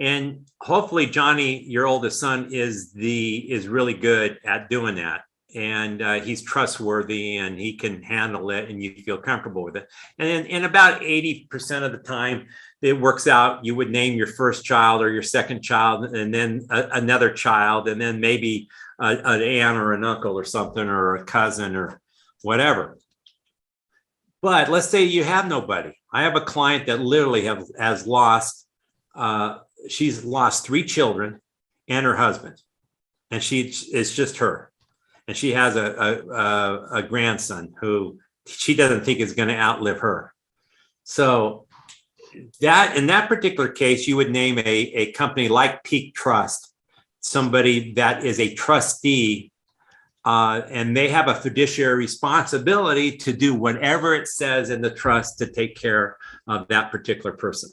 And hopefully Johnny, your oldest son, is really good at doing that. And he's trustworthy and he can handle it and you feel comfortable with it. And in about 80% of the time, it works out. You would name your first child or your second child and then another child, and then maybe an aunt or an uncle or something, or a cousin or whatever. But let's say you have nobody. I have a client that literally has lost, she's lost 3 children and her husband, and it's just her. And she has a grandson who she doesn't think is going to outlive her. So that in that particular case, you would name a company like Peak Trust, somebody that is a trustee, and they have a fiduciary responsibility to do whatever it says in the trust to take care of that particular person.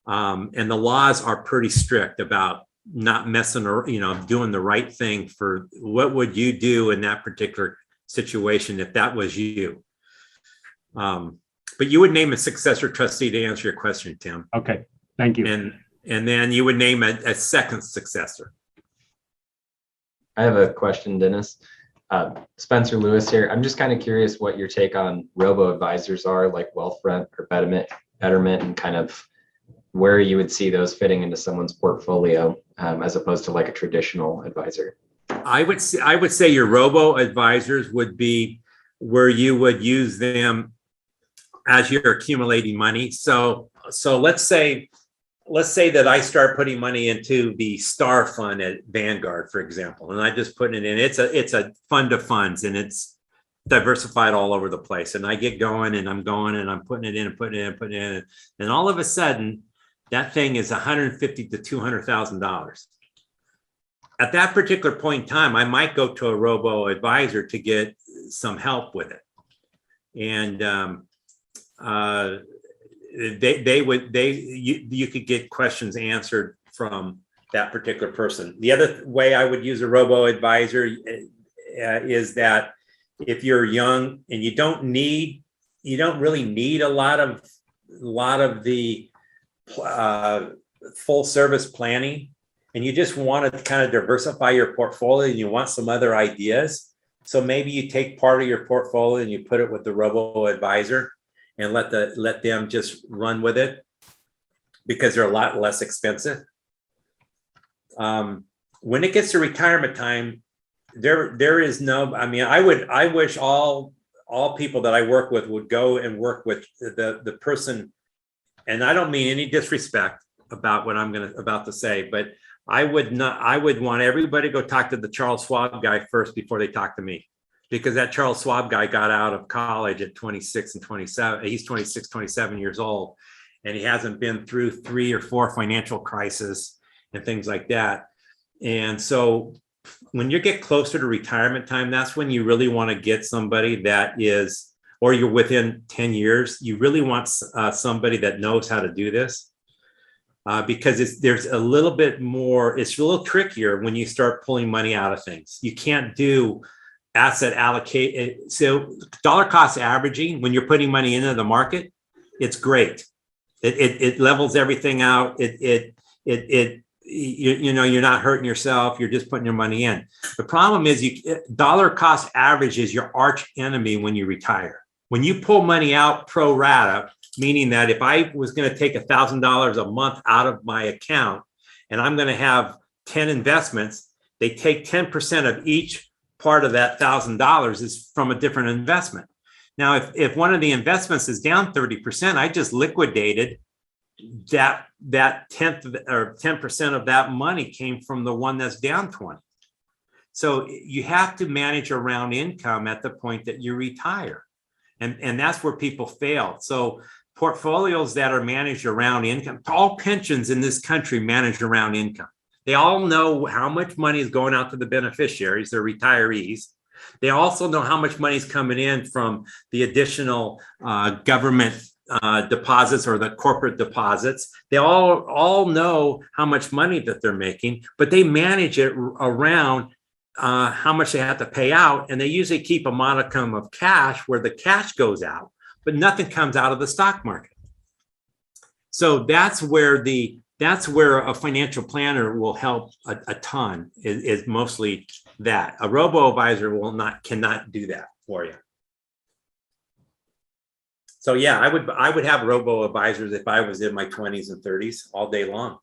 And the laws are pretty strict about not messing or, doing the right thing. For what would you do in that particular situation if that was you? But you would name a successor trustee to answer your question, Tim.
Okay, thank you.
And then you would name a second successor.
I have a question, Dennis. Spencer Lewis here. I'm just kind of curious what your take on robo-advisors are, like Wealthfront or Betterment, and kind of where you would see those fitting into someone's portfolio as opposed to like a traditional advisor.
I would say your robo-advisors would be where you would use them as you're accumulating money. So let's say that I start putting money into the Star Fund at Vanguard, for example, and I just put it in. It's a fund of funds, and it's diversified all over the place. And I get going, and I'm putting it in and putting it in and putting it in, and all of a sudden, that thing is $150,000 to $200,000. At that particular point in time, I might go to a robo advisor to get some help with it. and you could get questions answered from that particular person. The other way I would use a robo advisor is that if you're young and you don't really need a lot of the full service planning, and you just want to kind of diversify your portfolio and you want some other ideas. So maybe you take part of your portfolio and you put it with the robo advisor and let them just run with it, because they're a lot less expensive. When it gets to retirement time, there is no, I mean, I wish all people that I work with would go and work with the person, and I don't mean any disrespect about what I'm about to say, but I would want everybody to go talk to the Charles Schwab guy first before they talk to me, because that Charles Schwab guy got out of college at 26 and 27. He's 26, 27 years old, and he hasn't been through 3 or 4 financial crises and things like that. And so when you get closer to retirement time, that's when you really want to get somebody that is, or you're within 10 years, you really want somebody that knows how to do this. Because there's a little bit more, it's a little trickier when you start pulling money out of things. You can't do asset allocate. So dollar cost averaging, when you're putting money into the market, it's great. It levels everything out. You know, you're not hurting yourself. You're just putting your money in. The problem is dollar cost average is your arch enemy when you retire. When you pull money out pro rata, meaning that if I was going to take $1,000 a month out of my account and I'm going to have 10 investments, they take 10% of each part of that $1,000 is from a different investment. Now, if one of the investments is down 30%, I just liquidated that 10% of that money came from the one that's down 20. So you have to manage around income at the point that you retire. And that's where people fail. So portfolios that are managed around income, all pensions in this country managed around income. They all know how much money is going out to the beneficiaries, their retirees. They also know how much money is coming in from the additional government deposits or the corporate deposits. They all know how much money that they're making, but they manage it around how much they have to pay out. And they usually keep a modicum of cash where the cash goes out, but nothing comes out of the stock market. So that's where a financial planner will help a ton, is mostly that. A robo-advisor cannot do that for you. So yeah, I would have robo-advisors if I was in my 20s and 30s all day long.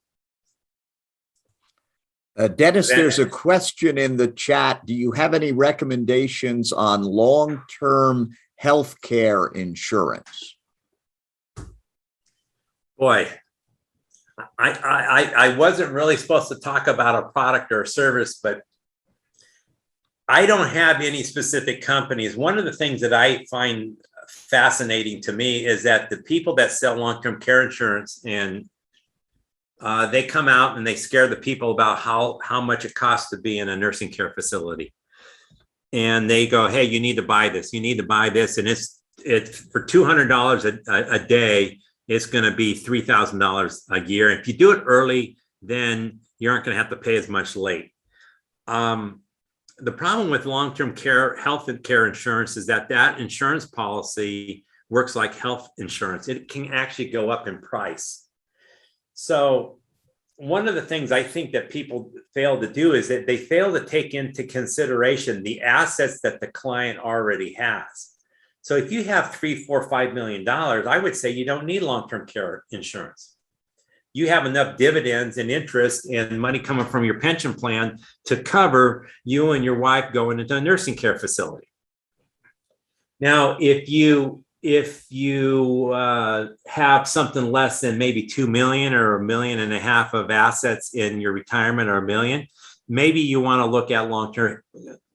Dennis, there's a question in the chat. Do you have any recommendations on long-term health care insurance?
Boy, I wasn't really supposed to talk about a product or a service, but I don't have any specific companies. One of the things that I find fascinating to me is that the people that sell long-term care insurance, and they come out and they scare the people about how much it costs to be in a nursing care facility. And they go, hey, you need to buy this. You need to buy this. And it's for $200 a day, it's going to be $3,000 a year. If you do it early, then you aren't going to have to pay as much late. The problem with long-term care, health and care insurance is that insurance policy works like health insurance. It can actually go up in price. So one of the things I think that people fail to do is that they fail to take into consideration the assets that the client already has. So if you have $3, $4, $5 million, I would say you don't need long-term care insurance. You have enough dividends and interest and money coming from your pension plan to cover you and your wife going into a nursing care facility. Now, if you have something less than maybe 2 million or $1.5 million of assets in your retirement, or $1 million, maybe you want to look at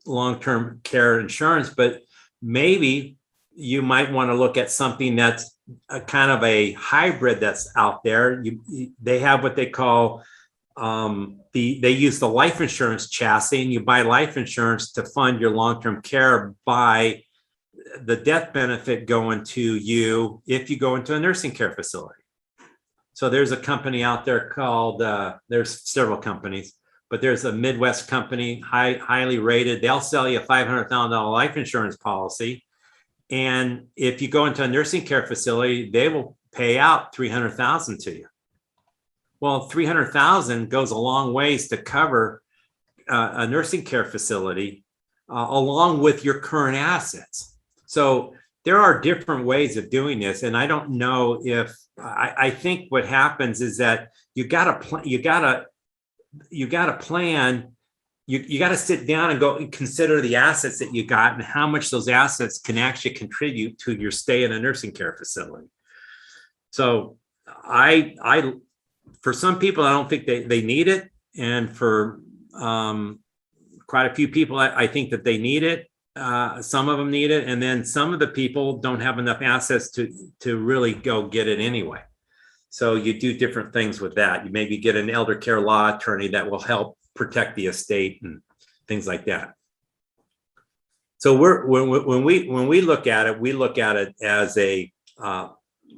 long-term care insurance, but maybe you might want to look at something that's a kind of a hybrid that's out there. They have what they call they use the life insurance chassis, and you buy life insurance to fund your long-term care by the death benefit going to you if you go into a nursing care facility. So there's a company out there called, there's several companies, but there's a Midwest company, highly rated. They'll sell you a $500,000 life insurance policy. And if you go into a nursing care facility, they will pay out $300,000 to you. Well, $300,000 goes a long ways to cover a nursing care facility along with your current assets. So there are different ways of doing this. And I don't know if, I think what happens is that you got to plan, you got to sit down and go and consider the assets that you got and how much those assets can actually contribute to your stay in a nursing care facility. So for some people, I don't think they need it. And for quite a few people, I think that they need it. Some of them need it. And then some of the people don't have enough assets to really go get it anyway. So you do different things with that. You maybe get an elder care law attorney that will help protect the estate and things like that. So when we look at it, we look at it as a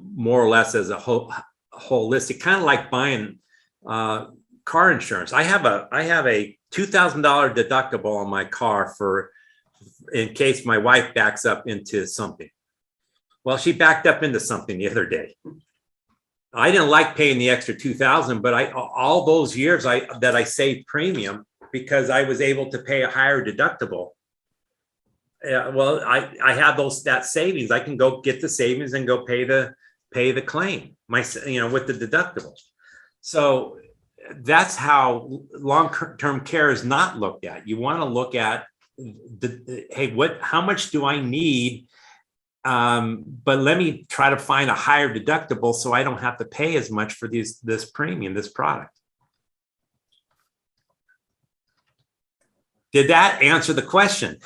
more or less as a holistic, kind of like buying car insurance. I have a $2,000 deductible on my car for in case my wife backs up into something. Well, she backed up into something the other day. I didn't like paying the extra $2,000, but all those years that I saved premium because I was able to pay a higher deductible. Well, I have that savings. I can go get the savings and go pay the claim with the deductible. So that's how long-term care is not looked at. You want to look at how much do I need? But let me try to find a higher deductible so I don't have to pay as much for this premium, this product. Did that answer the question?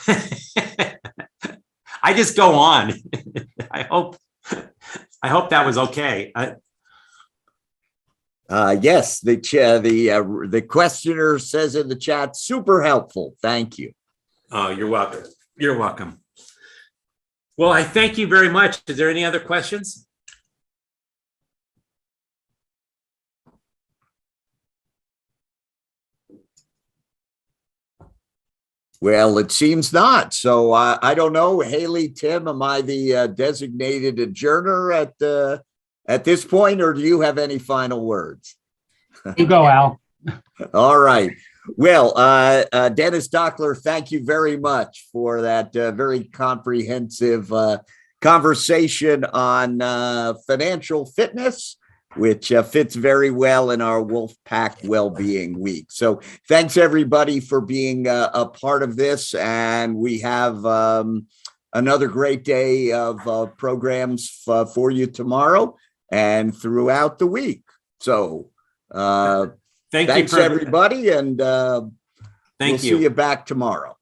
I just go on. I hope that was okay.
Yes, the questioner says in the chat, super helpful. Thank you.
Oh, you're welcome. You're welcome. Well, I thank you very much. Is there any other questions?
Well, it seems not. So I don't know. Haley, Tim, am I the designated adjourner at this point, or do you have any final words?
You go, Al.
All right. Well, Dennis Dachtler, thank you very much for that very comprehensive conversation on financial fitness, which fits very well in our Wolfpack Wellbeing Week. So thanks, everybody, for being a part of this. And we have another great day of programs for you tomorrow and throughout the week. So thanks, everybody, and we'll see you back tomorrow.